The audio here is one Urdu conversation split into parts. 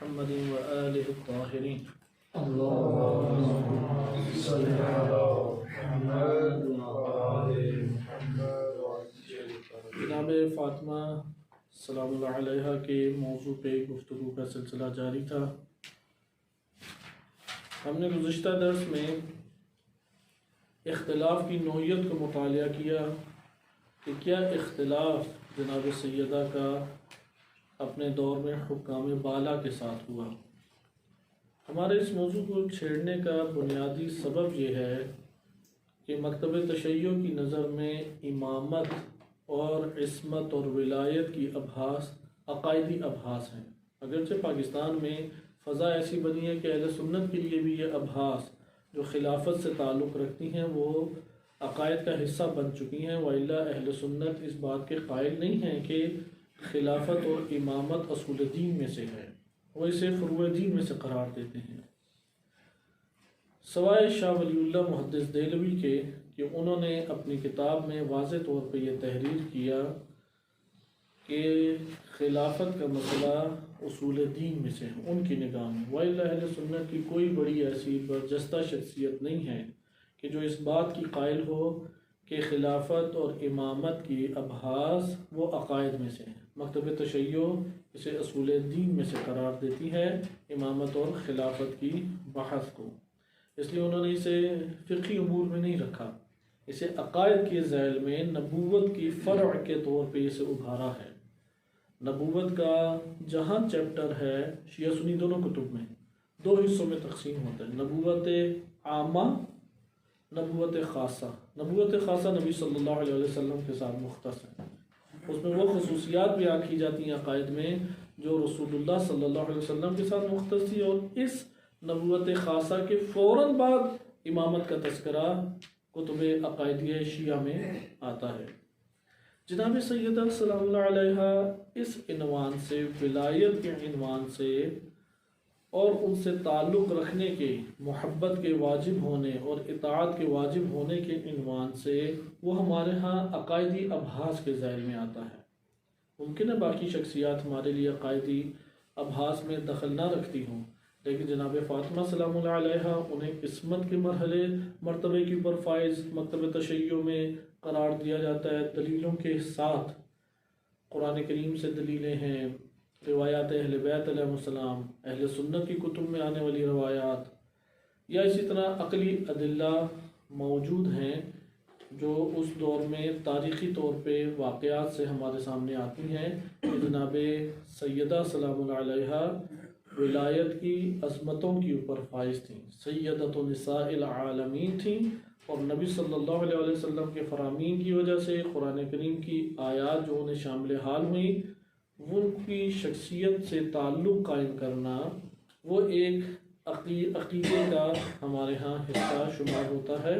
محمد وآلہ الطاہرین۔ اللهم صل على محمد وآل محمد۔ جناب فاطمہ سلام اللہ علیہ کے موضوع پہ گفتگو کا سلسلہ جاری تھا۔ ہم نے گزشتہ درس میں اختلاف کی نوعیت کو مطالعہ کیا کہ کیا اختلاف جناب سیدہ کا اپنے دور میں حکام بالا کے ساتھ ہوا۔ ہمارے اس موضوع کو چھیڑنے کا بنیادی سبب یہ ہے کہ مکتب تشیع کی نظر میں امامت اور عصمت اور ولایت کی ابحاث عقائدی ابحاث ہیں۔ اگرچہ پاکستان میں فضا ایسی بنی ہے کہ اہل سنت کے لیے بھی یہ ابحاث جو خلافت سے تعلق رکھتی ہیں وہ عقائد کا حصہ بن چکی ہیں، وإلا اہل سنت اس بات کے قائل نہیں ہیں کہ خلافت اور امامت اصول دین میں سے ہے، وہ اسے فروع دین میں سے قرار دیتے ہیں، سوائے شاہ ولی اللہ محدث دہلوی کے کہ انہوں نے اپنی کتاب میں واضح طور پہ یہ تحریر کیا کہ خلافت کا مسئلہ اصول دین میں سے ہے ان کی نگاہ میں، وإلا اہل سنت کی کوئی بڑی ایسی برجستہ شخصیت نہیں ہے کہ جو اس بات کی قائل ہو کہ خلافت اور امامت کی ابحاث وہ عقائد میں سے ہیں۔ مکتب تشیع اسے اصول دین میں سے قرار دیتی ہے امامت اور خلافت کی بحث کو، اس لیے انہوں نے اسے فقہی امور میں نہیں رکھا، اسے عقائد کے ذیل میں نبوت کی فرع کے طور پہ اسے ابھارا ہے۔ نبوت کا جہاں چیپٹر ہے شیعہ سنی دونوں کتب میں دو حصوں میں تقسیم ہوتا ہے، نبوت عامہ، نبوت خاصہ۔ نبوت خاصہ نبی صلی اللہ علیہ وسلم کے ساتھ مختص ہے، اس میں وہ خصوصیات بیان کی جاتی ہیں عقائد میں جو رسول اللہ صلی اللہ علیہ وسلم کے ساتھ مختص تھی، اور اس نبوت خاصہ کے فوراً بعد امامت کا تذکرہ کتب عقائدیہ شیعہ میں آتا ہے۔ جناب سیدہ سلام اللہ علیہ اس عنوان سے، ولایت کے عنوان سے اور ان سے تعلق رکھنے کے، محبت کے واجب ہونے اور اطاعت کے واجب ہونے کے عنوان سے وہ ہمارے ہاں عقائدی ابحاث کے ذیل میں آتا ہے۔ ممکن ہے باقی شخصیات ہمارے لیے عقائدی ابحاث میں دخل نہ رکھتی ہوں، لیکن جناب فاطمہ سلام اللہ علیہ انہیں قسمت کے مرتبے کے اوپر فائز مکتب تشیع میں قرار دیا جاتا ہے، دلیلوں کے ساتھ۔ قرآن کریم سے دلیلیں ہیں، روایات اہل بیت علیہ السلام، اہل سنت کی کتب میں آنے والی روایات، یا اسی طرح عقلی ادلہ موجود ہیں جو اس دور میں تاریخی طور پہ واقعات سے ہمارے سامنے آتی ہیں کہ جناب سیدہ سلام اللہ علیہ ولایت کی عظمتوں کے اوپر فائز تھیں، سیدۃ نساء العالمین تھیں، اور نبی صلی اللہ علیہ وسلم کے فرامین کی وجہ سے قرآن کریم کی آیات جو انہیں شامل حال ہوئیں، ان کی شخصیت سے تعلق قائم کرنا وہ ایک عقیدے کا ہمارے ہاں حصہ شمار ہوتا ہے،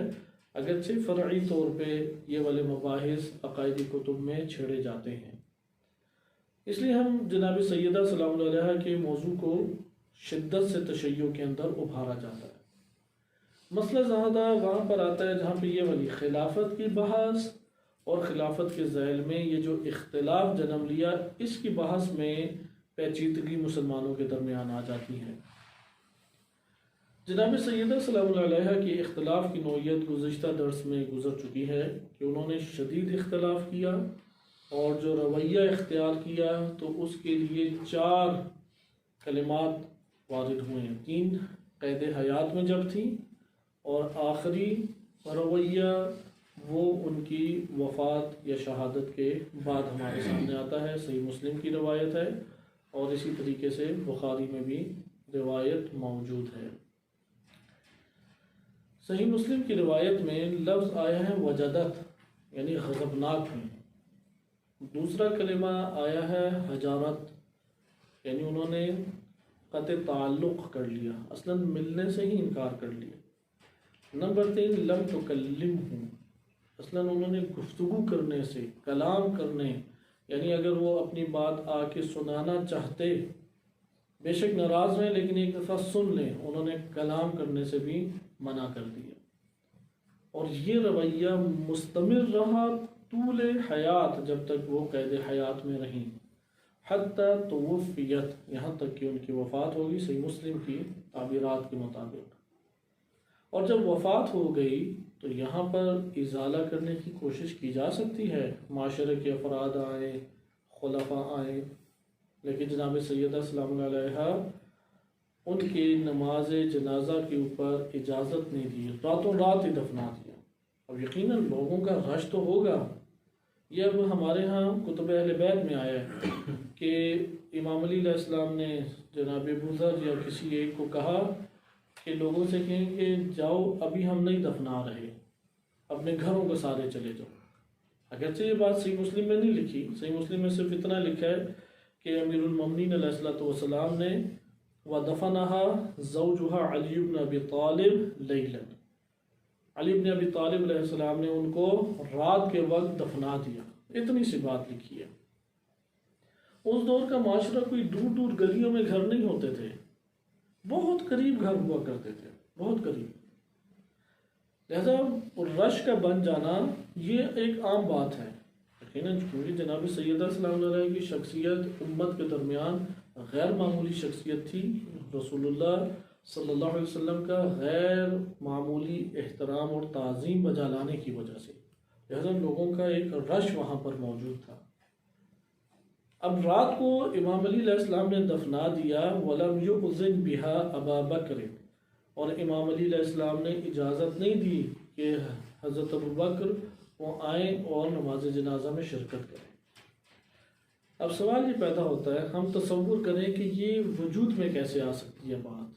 اگرچہ فرعی طور پہ یہ والے مباحث عقائدی کتب میں چھیڑے جاتے ہیں۔ اس لیے ہم جناب سیدہ سلام اللہ علیہ کے موضوع کو شدت سے تشیع کے اندر ابھارا جاتا ہے۔ مسئلہ زیادہ وہاں پر آتا ہے جہاں پہ یہ والی خلافت کی بحث اور خلافت کے ذیل میں یہ جو اختلاف جنم لیا، اس کی بحث میں پیچیدگی مسلمانوں کے درمیان آ جاتی ہے۔ جناب سیدہ سلام اللہ علیہ کی اختلاف کی نوعیت گزشتہ درس میں گزر چکی ہے کہ انہوں نے شدید اختلاف کیا، اور جو رویہ اختیار کیا تو اس کے لیے 4 کلمات وارد ہوئے ہیں، 3 قید حیات میں جب تھیں، اور آخری رویہ وہ ان کی وفات یا شہادت کے بعد ہمارے سامنے آتا ہے۔ صحیح مسلم کی روایت ہے، اور اسی طریقے سے بخاری میں بھی روایت موجود ہے۔ صحیح مسلم کی روایت میں لفظ آیا ہے وجدت، یعنی غضبناک ہیں۔ دوسرا کلمہ آیا ہے حجارت، یعنی انہوں نے قطع تعلق کر لیا، اصلاً ملنے سے ہی انکار کر لیا۔ نمبر 3 لم تکلمہ، اصلاً انہوں نے گفتگو کرنے سے، کلام کرنے، یعنی اگر وہ اپنی بات آ کے سنانا چاہتے، بے شک ناراض ہیں لیکن ایک دفعہ سن لیں، انہوں نے کلام کرنے سے بھی منع کر دیا۔ اور یہ رویہ مستمر رہا طول حیات، جب تک وہ قید حیات میں رہیں، حتیٰ توفیت، یہاں تک کہ ان کی وفات ہوگی، صحیح مسلم کی تعبیرات کے مطابق۔ اور جب وفات ہو گئی تو یہاں پر ازالہ کرنے کی کوشش کی جا سکتی ہے، معاشرے کے افراد آئیں، خلفاء آئیں، لیکن جناب سیدہ سلام اللہ علیہا ان کی نماز جنازہ کے اوپر اجازت نہیں دی، راتوں رات ہی دفنا دیا۔ اب یقیناً لوگوں کا رش تو ہوگا، یہ اب ہمارے ہاں کتب اہل بیت میں آیا ہے کہ امام علی علیہ السلام نے جناب ابو ذر یا کسی ایک کو کہا کہ لوگوں سے کہیں کہ جاؤ ابھی ہم نہیں دفنا رہے، اپنے گھروں کو سارے چلے جاؤ۔ اگرچہ یہ بات صحیح مسلم میں نہیں لکھی، صحیح مسلم میں صرف اتنا لکھا ہے کہ امیر المومنین علیہ السلام نے وَدَفَنَهَا زَوْجُهَا علی بن ابی طالب لیلاً، علی بن ابی طالب علیہ السلام نے ان کو رات کے وقت دفنا دیا، اتنی سی بات لکھی ہے۔ اس دور کا معاشرہ کوئی دور دور گلیوں میں گھر نہیں ہوتے تھے، بہت قریب گھر ہوا کرتے تھے، بہت قریب، لہذا رش کا بن جانا یہ ایک عام بات ہے۔ یقیناً چونکہ جناب سیدہ سلام اللہ علیہ کی شخصیت امت کے درمیان غیر معمولی شخصیت تھی، رسول اللہ صلی اللہ علیہ وسلم کا غیر معمولی احترام اور تعظیم بجا لانے کی وجہ سے لہذا لوگوں کا ایک رش وہاں پر موجود تھا۔ اب رات کو امام علی علیہ السلام نے دفنا دیا، وَلَمْ يُؤْذِنْ بِهَا أَبَا بَكْرٍ، اور امام علی علیہ السلام نے اجازت نہیں دی کہ حضرت ابوبکر وہ آئیں اور نماز جنازہ میں شرکت کریں۔ اب سوال یہ پیدا ہوتا ہے، ہم تصور کریں کہ یہ وجود میں کیسے آ سکتی ہے بات؟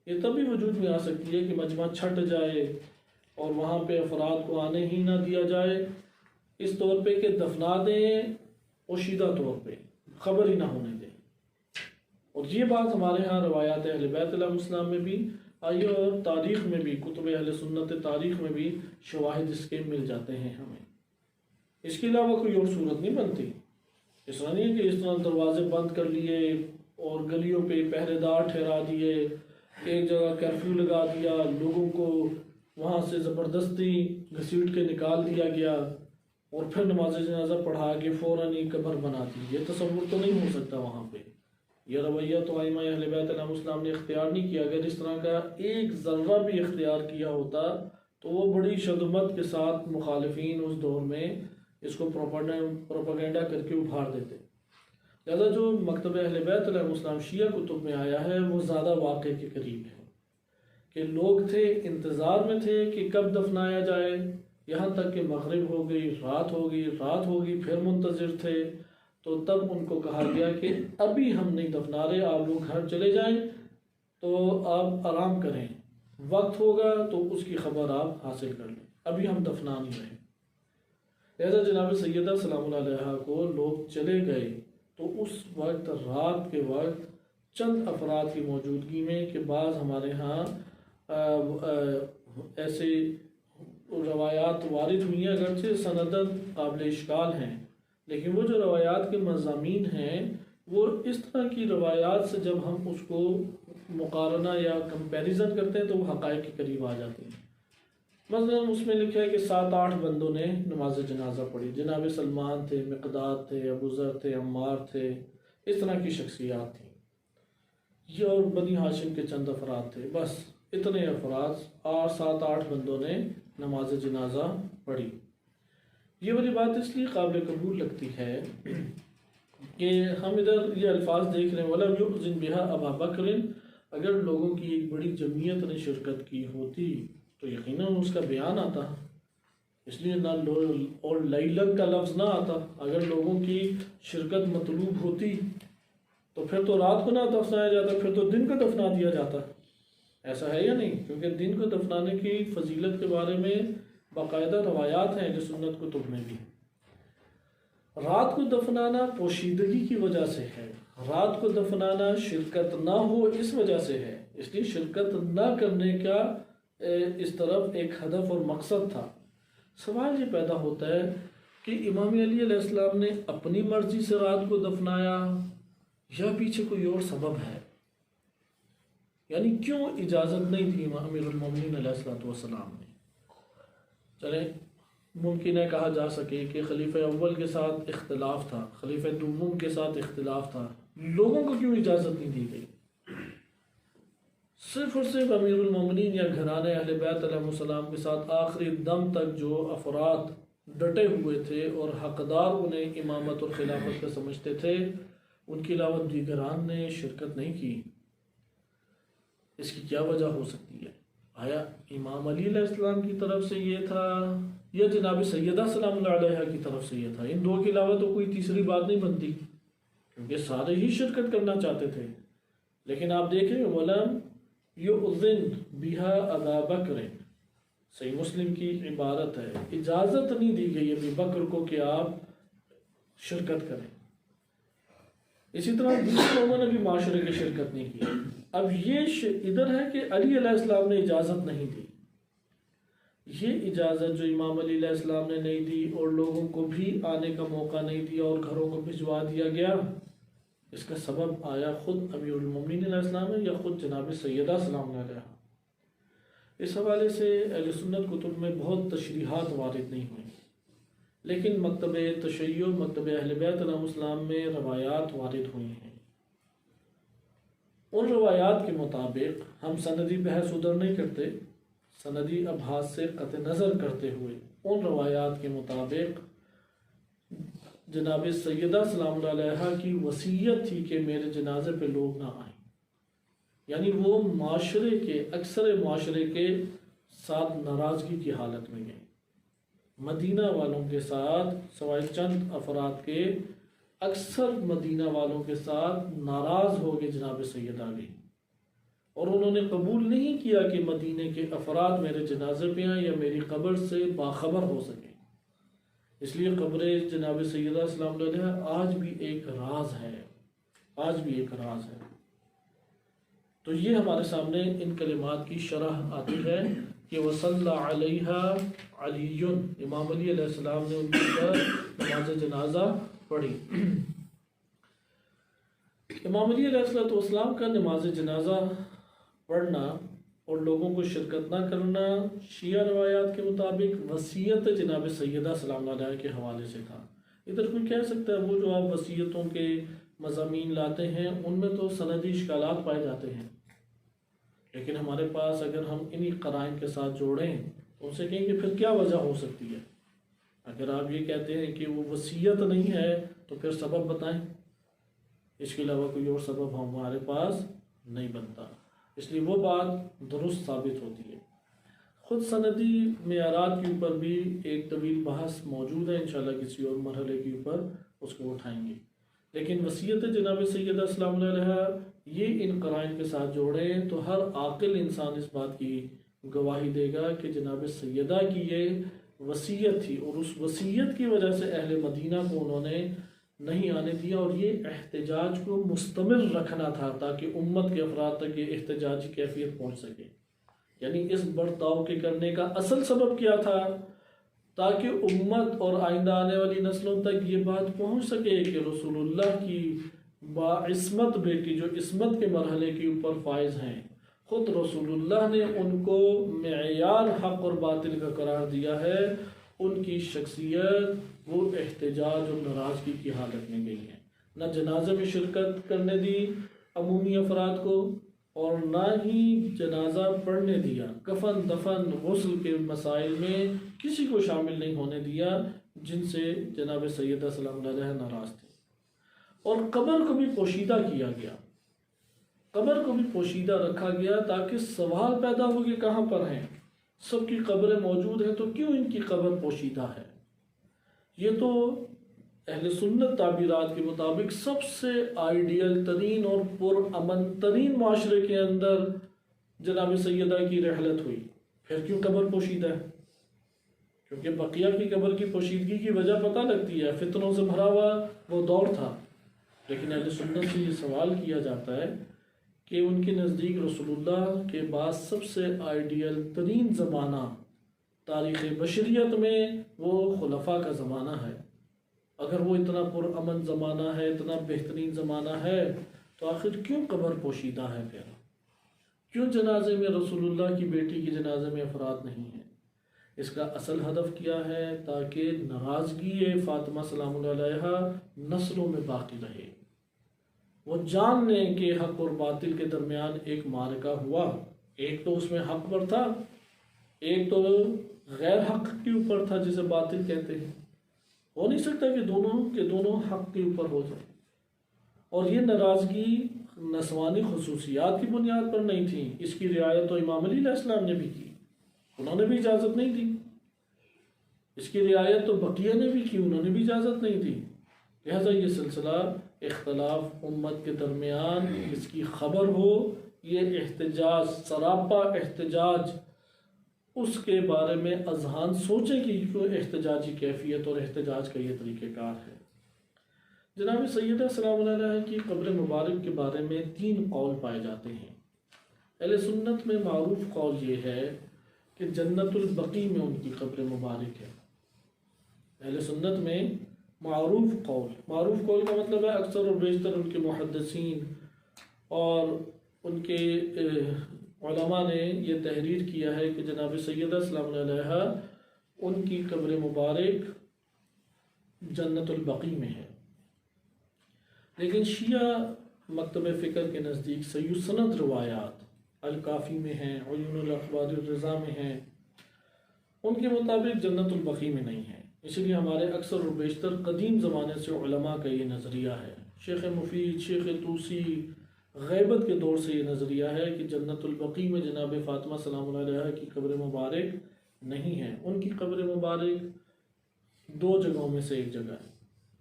یہ تبھی وجود میں آ سکتی ہے کہ مجمع چھٹ جائے اور وہاں پہ افراد کو آنے ہی نہ دیا جائے، اس طور پہ کہ دفنا دیں پوشیدہ طور پہ، خبر ہی نہ ہونے دیں۔ اور یہ بات ہمارے ہاں روایات اہل بیت علیہ السلام میں بھی آئی اور تاریخ میں بھی، کتب اہل سنت تاریخ میں بھی شواہد اس کے مل جاتے ہیں ہمیں۔ اس کے علاوہ کوئی اور صورت نہیں بنتی۔ اس طرح نہیں ہے کہ اس طرح دروازے بند کر لیے اور گلیوں پہ پہرے دار ٹھہرا دیے، ایک جگہ کرفیو لگا دیا، لوگوں کو وہاں سے زبردستی گھسیٹ کے نکال دیا گیا اور پھر نماز جنازہ پڑھا کے فوراً ہی قبر بنا دی۔ یہ تصور تو نہیں ہو سکتا وہاں پہ۔ یہ رویہ تو ائمہ اہل بیت علیہ السلام نے اختیار نہیں کیا۔ اگر اس طرح کا ایک ذرہ بھی اختیار کیا ہوتا تو وہ بڑی شدت کے ساتھ مخالفین اس دور میں اس کو پروپیگنڈا کر کے ابھار دیتے۔ لہذا جو مکتب اہل بیت علیہ السلام شیعہ کتب میں آیا ہے وہ زیادہ واقع کے قریب ہے کہ لوگ تھے، انتظار میں تھے کہ کب دفنایا جائے، یہاں تک کہ مغرب ہو گئی، رات ہوگی، پھر منتظر تھے، تو تب ان کو کہا گیا کہ ابھی ہم نہیں دفنا رہے، آپ لوگ گھر چلے جائیں، تو آپ آرام کریں، وقت ہوگا تو اس کی خبر آپ حاصل کر لیں، ابھی ہم دفنا نہیں رہے۔ لہذا جناب سیدہ سلام اللہ علیہ کو لوگ چلے گئے تو اس وقت رات کے وقت چند افراد کی موجودگی میں کہ بعض ہمارے ہاں ایسے روایات وارد ہوئی ہیں، اگرچہ سندن قابل اشکال ہیں، لیکن وہ جو روایات کے مضامین ہیں وہ اس طرح کی روایات سے جب ہم اس کو مقارنہ یا کمپیریزن کرتے ہیں تو وہ حقائق کے قریب آ جاتے ہیں۔ مثلا اس میں لکھا ہے کہ 7-8 بندوں نے نماز جنازہ پڑھی، جناب سلمان تھے، مقداد تھے، ابو ذر تھے، عمار تھے، اس طرح کی شخصیات تھیں، یہ اور بنی ہاشم کے چند افراد تھے، بس اتنے افراد 7-8 بندوں نے نماز جنازہ پڑھی۔ یہ والی بات اس لیے قابل قبول لگتی ہے کہ ہم ادھر یہ الفاظ دیکھ رہے ہیں وَلَمْ يُؤْذِنْ بِهَا أَبَا بَكْرٍ، اگر لوگوں کی ایک بڑی جمعیت نے شرکت کی ہوتی تو یقیناً اس کا بیان آتا، اس لیے نہ اور لیلن کا لفظ نہ آتا۔ اگر لوگوں کی شرکت مطلوب ہوتی تو پھر تو رات کو نہ دفنایا جاتا، پھر تو دن کو دفنا دیا جاتا۔ ایسا ہے یا نہیں؟ کیونکہ دن کو دفنانے کی فضیلت کے بارے میں باقاعدہ روایات ہیں جو سنت کتب میں بھی۔ رات کو دفنانا پوشیدگی کی وجہ سے ہے، رات کو دفنانا شرکت نہ ہو اس وجہ سے ہے، اس لیے شرکت نہ کرنے کا اس طرف ایک ہدف اور مقصد تھا۔ سوال یہ پیدا ہوتا ہے کہ امام علی علیہ السلام نے اپنی مرضی سے رات کو دفنایا یا پیچھے کوئی اور سبب ہے؟ یعنی کیوں اجازت نہیں تھی امیر المومنین علیہ السلام نے؟ چلیں ممکن ہے کہا جا سکے کہ خلیفہ اول کے ساتھ اختلاف تھا، خلیفہ دوم کے ساتھ اختلاف تھا، لوگوں کو کیوں اجازت نہیں دی گئی؟ صرف اور صرف امیر المومنین یا گھرانے اہل بیت علیہ السلام کے ساتھ آخری دم تک جو افراد ڈٹے ہوئے تھے اور حقدار انہیں امامت اور خلافت کا سمجھتے تھے، ان کے علاوہ دیگران نے شرکت نہیں کی۔ اس کی کیا وجہ ہو سکتی ہے؟ آیا امام علی علیہ السلام کی طرف سے یہ تھا یا جناب سیدہ سلام اللہ علیہ کی طرف سے یہ تھا؟ ان دو کے علاوہ تو کوئی تیسری بات نہیں بنتی، کیونکہ سارے ہی شرکت کرنا چاہتے تھے۔ لیکن آپ دیکھیں وَلَمْ يُؤْذِنْ بِهَا أَبَا بَكْرٍ، صحیح مسلم کی عبارت ہے، اجازت نہیں دی گئی ابی بکر کو کہ آپ شرکت کریں۔ اسی طرح دوسرے لوگوں نے بھی معاشرے کی شرکت نہیں کی۔ اب یہ ادھر ہے کہ علی علیہ السلام نے اجازت نہیں دی۔ یہ اجازت جو امام علی علیہ السلام نے نہیں دی اور لوگوں کو بھی آنے کا موقع نہیں دیا اور گھروں کو بھجوا دیا گیا، اس کا سبب آیا خود امیر المومنین علیہ السلام ہے یا خود جناب سیدہ سلام علیہ؟ اس حوالے سے اہل سنت کتب میں بہت تشریحات وارد نہیں ہوئیں، لیکن مکتب تشیع مکتب اہل بیت علیہ السلام میں روایات وارد ہوئی ہیں۔ ان روایات کے مطابق ہم سندی بحث ادھر نہیں کرتے، سندی ابحاث سے قطع نظر کرتے ہوئے ان روایات کے مطابق جناب سیدہ سلام اللہ علیہ کی وصیت تھی کہ میرے جنازے پہ لوگ نہ آئیں، یعنی وہ معاشرے کے اکثر معاشرے کے ساتھ ناراضگی کی حالت میں گئے، مدینہ والوں کے ساتھ سوائے چند افراد کے اکثر مدینہ والوں کے ساتھ ناراض ہو گئے جناب سیدہ بھی، اور انہوں نے قبول نہیں کیا کہ مدینے کے افراد میرے جنازے پہ آئیں یا میری قبر سے باخبر ہو سکیں۔ اس لیے قبر جناب سیدہ سلام علیہ آج بھی ایک راز ہے، آج بھی ایک راز ہے۔ تو یہ ہمارے سامنے ان کلمات کی شرح آتی ہے کہ وصلی علیہا علی، امام علی علیہ السلام نے ان پر نماز جنازہ پڑھی۔ امام علی علیہ السلام کا نماز جنازہ پڑھنا اور لوگوں کو شرکت نہ کرنا شیعہ روایات کے مطابق وصیت جناب سیدہ سلام علیہ کے حوالے سے تھا۔ ادھر کوئی کہہ سکتا ہے وہ جو آپ وصیتوں کے مضامین لاتے ہیں ان میں تو سندی اشکالات پائے جاتے ہیں، لیکن ہمارے پاس اگر ہم انہی قرائن کے ساتھ جوڑیں تو ان سے کہیں کہ پھر کیا وجہ ہو سکتی ہے؟ اگر آپ یہ کہتے ہیں کہ وہ وصیت نہیں ہے تو پھر سبب بتائیں، اس کے علاوہ کوئی اور سبب ہمارے پاس نہیں بنتا، اس لیے وہ بات درست ثابت ہوتی ہے۔ خود سندی معیارات کے اوپر بھی ایک طویل بحث موجود ہے، انشاءاللہ کسی اور مرحلے کے اوپر اس کو اٹھائیں گے، لیکن وصیت جناب سیدہ سلام علیہ یہ ان قرائن کے ساتھ جوڑیں تو ہر عاقل انسان اس بات کی گواہی دے گا کہ جناب سیدہ کی یہ وصیت تھی، اور اس وصیت کی وجہ سے اہل مدینہ کو انہوں نے نہیں آنے دیا، اور یہ احتجاج کو مستمر رکھنا تھا تاکہ امت کے افراد تک یہ احتجاجی کیفیت پہنچ سکے۔ یعنی اس برتاؤ کے کرنے کا اصل سبب کیا تھا؟ تاکہ امت اور آئندہ آنے والی نسلوں تک یہ بات پہنچ سکے کہ رسول اللہ کی باعصمت بیٹی جو عصمت کے مرحلے کے اوپر فائز ہیں، خود رسول اللہ نے ان کو معیار حق اور باطل کا قرار دیا ہے، ان کی شخصیت وہ احتجاج اور ناراضگی کی حالت میں گئی ہے، نہ جنازے میں شرکت کرنے دی عمومی افراد کو اور نہ ہی جنازہ پڑھنے دیا، کفن دفن غسل کے مسائل میں کسی کو شامل نہیں ہونے دیا جن سے جناب سیدہ سلام علیہ ناراض تھے۔ اور قبر کو بھی پوشیدہ کیا گیا، قبر کو بھی پوشیدہ رکھا گیا تاکہ سوال پیدا ہو کہ کہاں پر ہیں، سب کی قبریں موجود ہیں تو کیوں ان کی قبر پوشیدہ ہے؟ یہ تو اہل سنت تعبیرات کے مطابق سب سے آئیڈیل ترین اور پرامن ترین معاشرے کے اندر جناب سیدہ کی رحلت ہوئی، پھر کیوں قبر پوشیدہ ہے؟ کیونکہ بقیہ کی قبر کی پوشیدگی کی وجہ پتہ لگتی ہے، فتنوں سے بھرا ہوا وہ دور تھا، لیکن اہل سنت سے یہ سوال کیا جاتا ہے کہ ان کے نزدیک رسول اللہ کے بعد سب سے آئیڈیل ترین زمانہ تاریخ بشریت میں وہ خلفاء کا زمانہ ہے۔ اگر وہ اتنا پرامن زمانہ ہے، اتنا بہترین زمانہ ہے، تو آخر کیوں قبر پوشیدہ ہے؟ پھر کیوں جنازے میں رسول اللہ کی بیٹی کی جنازے میں افراد نہیں ہیں؟ اس کا اصل ہدف کیا ہے؟ تاکہ ناراضگی فاطمہ سلام اللہ علیہا نسلوں میں باقی رہے، وہ جان لیں کہ حق اور باطل کے درمیان ایک معرکہ ہوا، ایک تو اس میں حق پر تھا، ایک تو غیر حق کے اوپر تھا جسے باطل کہتے ہیں۔ ہو نہیں سکتا کہ دونوں حق کے اوپر ہو جائے۔ اور یہ ناراضگی نسوانی خصوصیات کی بنیاد پر نہیں تھی، اس کی رعایت تو امام علی علیہ السلام نے بھی کی، انہوں نے بھی اجازت نہیں دی۔ اس کی رعایت تو بقیہ نے بھی کی، انہوں نے بھی اجازت نہیں دی۔ لہذا یہ سلسلہ اختلاف امت کے درمیان اس کی خبر ہو، یہ احتجاج، سراپا احتجاج، اس کے بارے میں اذہان سوچیں کہ کیوں احتجاجی کیفیت اور احتجاج کا یہ طریقہ کار ہے۔ جناب سیدہ سلام اللہ علیہ کی قبر مبارک کے بارے میں 3 قول پائے جاتے ہیں۔ اہل سنت میں معروف قول یہ ہے کہ جنت البقیع میں ان کی قبر مبارک ہے۔ اہل سنت میں معروف قول کا مطلب ہے اکثر اور بیشتر ان کے محدثین اور ان کے علماء نے یہ تحریر کیا ہے کہ جناب سیدہ سلام اللہ علیہ ان کی قبر مبارک جنت البقیع میں ہے۔ لیکن شیعہ مکتب فکر کے نزدیک صحیح سند روایات الکافی میں ہیں، عیون الاخبار الرضا میں ہیں، ان کے مطابق جنت البقیع میں نہیں ہے۔ اس لیے ہمارے اکثر اور بیشتر قدیم زمانے سے علماء کا یہ نظریہ ہے، شیخ مفید، شیخ طوسی، غیبت کے دور سے یہ نظریہ ہے کہ جنت البقیع میں جناب فاطمہ سلام اللہ علیہ کی قبر مبارک نہیں ہے، ان کی قبر مبارک 2 جگہوں میں سے ایک جگہ ہے۔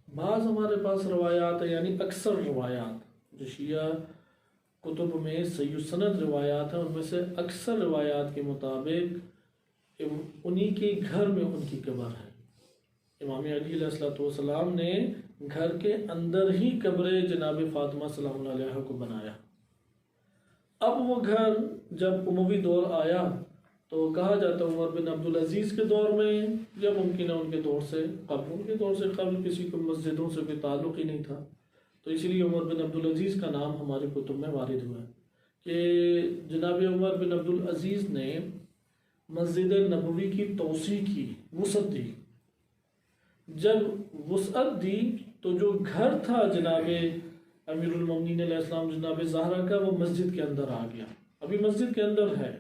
بعض ہمارے پاس روایات ہیں، یعنی اکثر روایات جو شیعہ کتب میں صحیح سند روایات ہیں، ان میں سے اکثر روایات کے مطابق انہی کے گھر میں ان کی قبر ہے۔ امام علی علیہ السلام نے گھر کے اندر ہی قبر جناب فاطمہ سلام اللہ علیہ کو بنایا۔ اب وہ گھر جب اموی دور آیا تو کہا جاتا ہے عمر بن عبدالعزیز کے دور میں، یا ممکن ہے ان کے دور سے قبل کسی کو مسجدوں سے کوئی تعلق ہی نہیں تھا، تو اسی لیے عمر بن عبدالعزیز کا نام ہماری کتب میں وارد ہوا ہے کہ جناب عمر بن عبدالعزیز نے مسجد نبوی کی توسیع کی، وسعت دی۔ جب وسعت دی تو جو گھر تھا جناب امیر المومنین علیہ السلام جناب زہرا کا، وہ مسجد کے اندر آ گیا، ابھی مسجد کے اندر ہے۔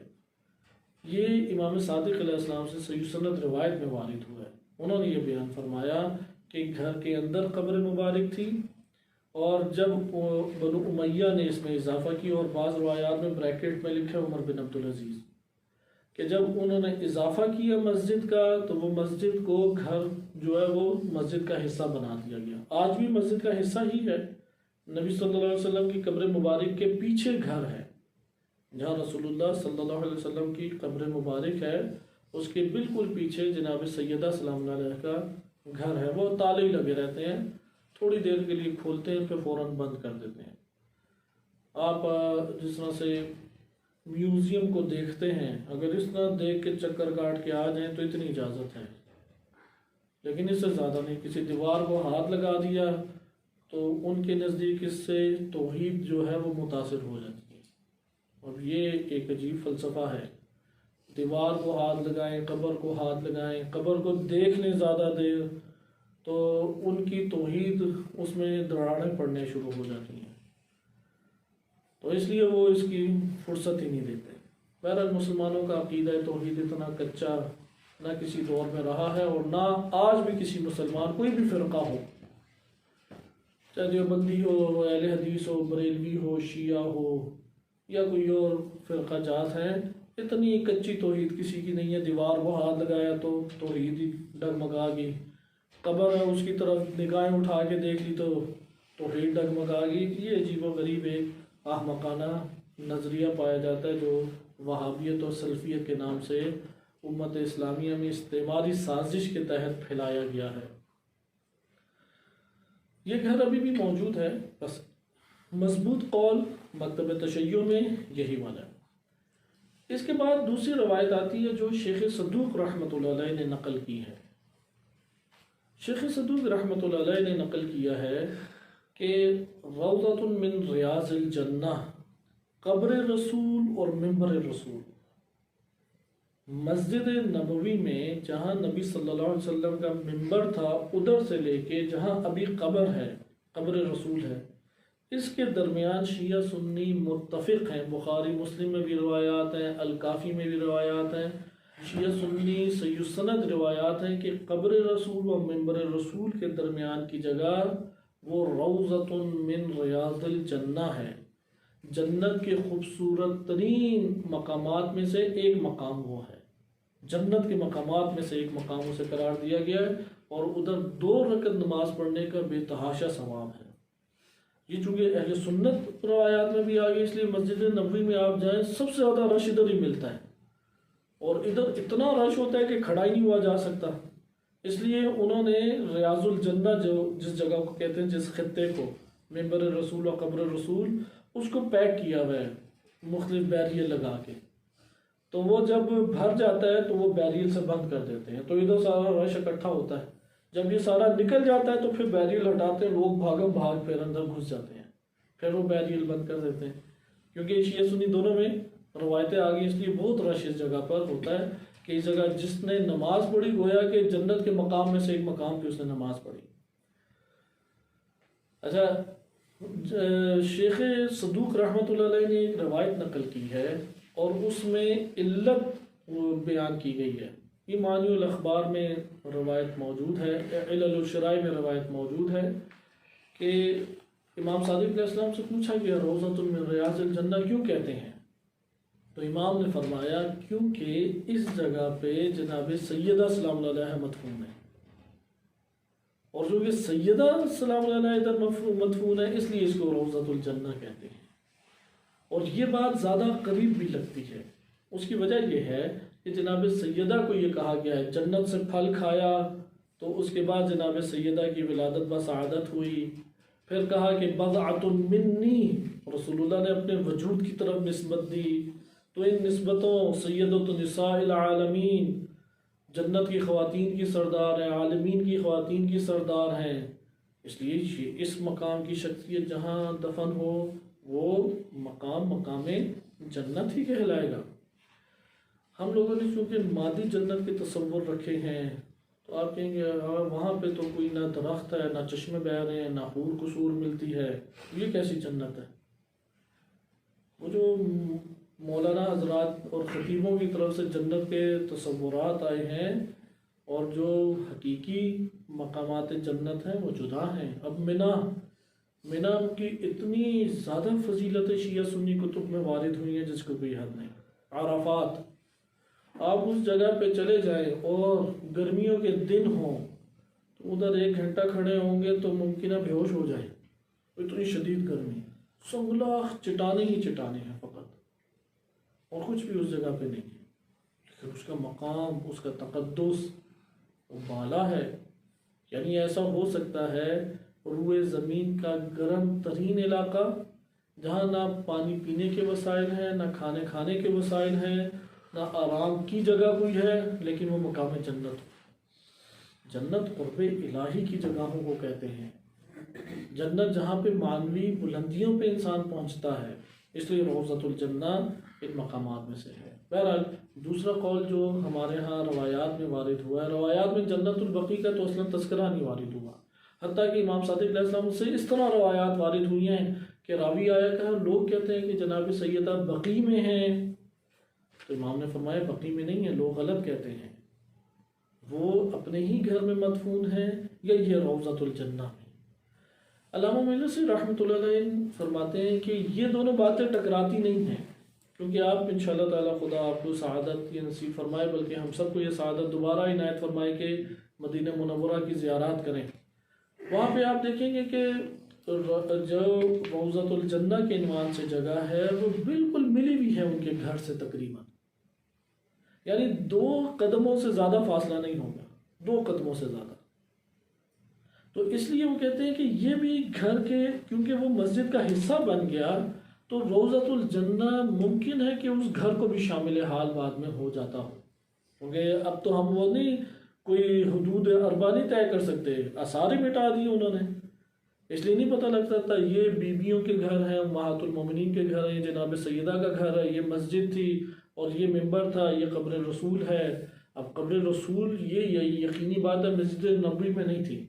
یہ امام صادق علیہ السلام سے صحیح سند روایت میں وارد ہوا ہے۔ انہوں نے یہ بیان فرمایا کہ گھر کے اندر قبر مبارک تھی، اور جب بنو امیہ نے اس میں اضافہ کی، اور بعض روایات میں بریکٹ میں لکھا عمر بن عبدالعزیز، کہ جب انہوں نے اضافہ کیا مسجد کا تو وہ مسجد کو گھر جو ہے وہ مسجد کا حصہ بنا دیا گیا۔ آج بھی مسجد کا حصہ ہی ہے۔ نبی صلی اللہ علیہ وسلم کی قبر مبارک کے پیچھے گھر ہے، جہاں رسول اللہ صلی اللہ علیہ وسلم کی قبر مبارک ہے، اس کے بالکل پیچھے جناب سیدہ سلام اللہ علیہ کا گھر ہے۔ وہ تالے ہی لگے رہتے ہیں، تھوڑی دیر کے لیے کھولتے ہیں پھر فوراً بند کر دیتے ہیں۔ آپ جس طرح سے میوزیم کو دیکھتے ہیں، اگر اس طرح دیکھ کے چکر کاٹ کے آ جائیں تو اتنی اجازت ہے، لیکن اس سے زیادہ نہیں۔ کسی دیوار کو ہاتھ لگا دیا تو ان کے نزدیک اس سے توحید جو ہے وہ متاثر ہو جاتی ہے، اور یہ ایک عجیب فلسفہ ہے۔ دیوار کو ہاتھ لگائیں، قبر کو ہاتھ لگائیں، قبر کو دیکھ لیں زیادہ دیر تو ان کی توحید اس میں دراڑیں پڑنے شروع ہو جاتی ہیں، تو اس لیے وہ اس کی فرصت ہی نہیں دیتے۔ بہرحال مسلمانوں کا عقیدہ توحید اتنا کچا نہ کسی دور میں رہا ہے، اور نہ آج بھی کسی مسلمان کوئی بھی فرقہ ہو، چاہے دیوبندی ہو، اہل حدیث ہو، بریلوی ہو، شیعہ ہو، یا کوئی اور فرقہ جات ہیں، اتنی کچی توحید کسی کی نہیں ہے۔ دیوار کو ہاتھ لگایا تو توحید ہی ڈگمگا گئی، قبر ہے اس کی طرف نگاہیں اٹھا کے دیکھ لی تو توحید ڈگمگا گئی۔ یہ عجیب و غریب ایک احمقانہ نظریہ پایا جاتا ہے جو وہابیت اور سلفیت کے نام سے امت اسلامیہ میں استعماری سازش کے تحت پھیلایا گیا ہے۔ یہ گھر ابھی بھی موجود ہے، بس مضبوط قول مکتب تشیع میں یہی والا ہے۔ اس کے بعد دوسری روایت آتی ہے جو شیخ صدوق رحمۃ اللہ علیہ نے نقل کی ہے۔ شیخ صدوق رحمۃ اللہ علیہ نے نقل کیا ہے کہ روضۃ من ریاض الجنہ، قبر رسول اور منبر رسول، مسجد نبوی میں جہاں نبی صلی اللہ علیہ وسلم کا منبر تھا ادھر سے لے کے جہاں ابھی قبر ہے، قبر رسول ہے، اس کے درمیان شیعہ سنی متفق ہیں۔ بخاری مسلم میں بھی روایات ہیں، الکافی میں بھی روایات ہیں، شیعہ سنی صحیح سند روایات ہیں کہ قبر رسول و منبر رسول کے درمیان کی جگہ وہ روضۃ من ریاض الجنہ ہے۔ جنت کے خوبصورت ترین مقامات میں سے ایک مقام وہ ہے، جنت کے مقامات میں سے ایک مقام اسے قرار دیا گیا ہے، اور ادھر 2 رکعت نماز پڑھنے کا بے تحاشا ثواب ہے۔ یہ چونکہ اہل سنت روایات میں بھی آ گئی، اس لیے مسجد نبوی میں آپ جائیں سب سے زیادہ رش ادھر ہی ملتا ہے، اور ادھر اتنا رش ہوتا ہے کہ کھڑا ہی نہیں ہوا جا سکتا۔ اس لیے انہوں نے ریاض الجنہ جو جس جگہ کو کہتے ہیں، جس خطے کو منبر رسول و قبر رسول، اس کو پیک کیا ہوا ہے مختلف بیریل لگا کے، تو وہ جب بھر جاتا ہے تو وہ بیریل سے بند کر دیتے ہیں، تو ادھر سارا رش اکٹھا ہوتا ہے۔ جب یہ سارا نکل جاتا ہے تو پھر بیریل ہٹاتے ہیں، لوگ بھاگم بھاگ پھر اندر گھس جاتے ہیں، پھر وہ بیریل بند کر دیتے ہیں۔ کیونکہ شیعہ سنی دونوں میں روایتیں آ گئی، اس لیے بہت رش اس جگہ پر ہوتا ہے کہ اس جگہ جس نے نماز پڑھی گویا کہ جنت کے مقام میں سے ایک مقام پہ اس نے نماز پڑھی۔ اچھا، شیخ صدوق رحمۃ اللہ علیہ نے ایک روایت نقل کی ہے اور اس میں علت بیان کی گئی ہے۔ یہ معنی الاخبار میں روایت موجود ہے، علل الشرائع میں روایت موجود ہے کہ امام صادق علیہ السلام سے پوچھا گیا روضۃ من ریاض الجنہ کیوں کہتے ہیں؟ تو امام نے فرمایا کیونکہ اس جگہ پہ جناب سیدہ سلام اللہ علیہ مدفون ہے، اور جو کہ سیدہ سلام اللہ علیہ ادھر مدفون ہے اس لیے اس کو روضۃ الجنہ کہتے ہیں۔ اور یہ بات زیادہ قریب بھی لگتی ہے، اس کی وجہ یہ ہے کہ جناب سیدہ کو یہ کہا گیا ہے جنت سے پھل کھایا تو اس کے بعد جناب سیدہ کی ولادت بسعادت ہوئی، پھر کہا کہ بضعۃ منی، رسول اللہ نے اپنے وجود کی طرف نسبت دی، تو ان نسبتوں سیدۃ نساء العالمین، جنت کی خواتین کی سردار ہیں، عالمین کی خواتین کی سردار ہیں، اس لیے اس مقام کی شخصیت جہاں دفن ہو وہ مقام جنت ہی کہلائے گا۔ ہم لوگوں نے چونکہ مادی جنت کے تصور رکھے ہیں تو آپ کہیں گے وہاں پہ تو کوئی نہ درخت ہے، نہ چشمے بہ رہے ہیں، نہ حور قصور ملتی ہے، یہ کیسی جنت ہے؟ وہ جو مولانا حضرات اور خطیبوں کی طرف سے جنت کے تصورات آئے ہیں اور جو حقیقی مقامات جنت ہیں وہ جدا ہیں۔ اب مینا کی اتنی زیادہ فضیلت شیعہ سنی کتب میں وارد ہوئی ہیں جس کو کوئی حد نہیں۔ عرفات، آپ اس جگہ پہ چلے جائیں اور گرمیوں کے دن ہوں تو ادھر 1 گھنٹہ کھڑے ہوں گے تو ممکنہ بے ہوش ہو جائے، اتنی شدید گرمی، سنگلاخ چٹانے ہی چٹانے ہیں فقط، اور کچھ بھی اس جگہ پہ نہیں ہے، لیکن اس کا مقام، اس کا تقدس وہ بالا ہے۔ یعنی ایسا ہو سکتا ہے روئے زمین کا گرم ترین علاقہ جہاں نہ پانی پینے کے وسائل ہیں، نہ کھانے کے وسائل ہیں، نہ آرام کی جگہ کوئی ہے، لیکن وہ مقام جنت ہو۔ جنت قرب الہی کی جگہوں کو کہتے ہیں، جنت جہاں پہ معنوی بلندیوں پہ انسان پہنچتا ہے، اس لیے روضۃ الجنہ ان مقامات میں سے ہے۔ بہرحال دوسرا قول جو ہمارے ہاں روایات میں وارد ہوا ہے، روایات میں جنت البقیع کا تو اصلا تذکرہ نہیں وارد ہوا، حتیٰ کہ امام صادق علیہ السلام سے اس طرح روایات وارد ہوئی ہیں کہ راوی آیا کہ لوگ کہتے ہیں کہ جناب سیدہ بقیع میں ہیں، تو امام نے فرمایا بقیع میں نہیں ہے، لوگ غلط کہتے ہیں، وہ اپنے ہی گھر میں مدفون ہیں یا یہ روضۃ الجنہ میں۔ علامہ مجلسی رحمۃ اللہ علیہ فرماتے ہیں کہ یہ دونوں باتیں ٹکراتی نہیں ہیں، کیونکہ آپ انشاءاللہ تعالیٰ خدا آپ کو سعادت یہ نصیب فرمائے، بلکہ ہم سب کو یہ سعادت دوبارہ عنایت فرمائے کہ مدینہ منورہ کی زیارات کریں۔ وہاں پہ آپ دیکھیں گے کہ جو روضۃ الجنہ کے عنوان سے جگہ ہے وہ بالکل ملی ہوئی ہے ان کے گھر سے تقریباً، یعنی 2 قدموں سے زیادہ فاصلہ نہیں ہوگا، 2 قدموں سے زیادہ۔ تو اس لیے وہ کہتے ہیں کہ یہ بھی گھر کے، کیونکہ وہ مسجد کا حصہ بن گیا تو روضۃ الجنہ ممکن ہے کہ اس گھر کو بھی شامل حال بعد میں ہو جاتا ہو، کیونکہ اب تو ہم وہ نہیں کوئی حدود اربا نہیں طے کر سکتے، آثار ہی مٹا دی انہوں نے، اس لیے نہیں پتہ لگتا تھا یہ بیویوں کے گھر ہیں، امہات المومنین کے گھر ہیں، یہ جناب سیدہ کا گھر ہے، یہ مسجد تھی اور یہ ممبر تھا، یہ قبر رسول ہے۔ اب قبر رسول یہ یقینی بات ہے مسجد نبوی میں نہیں تھی۔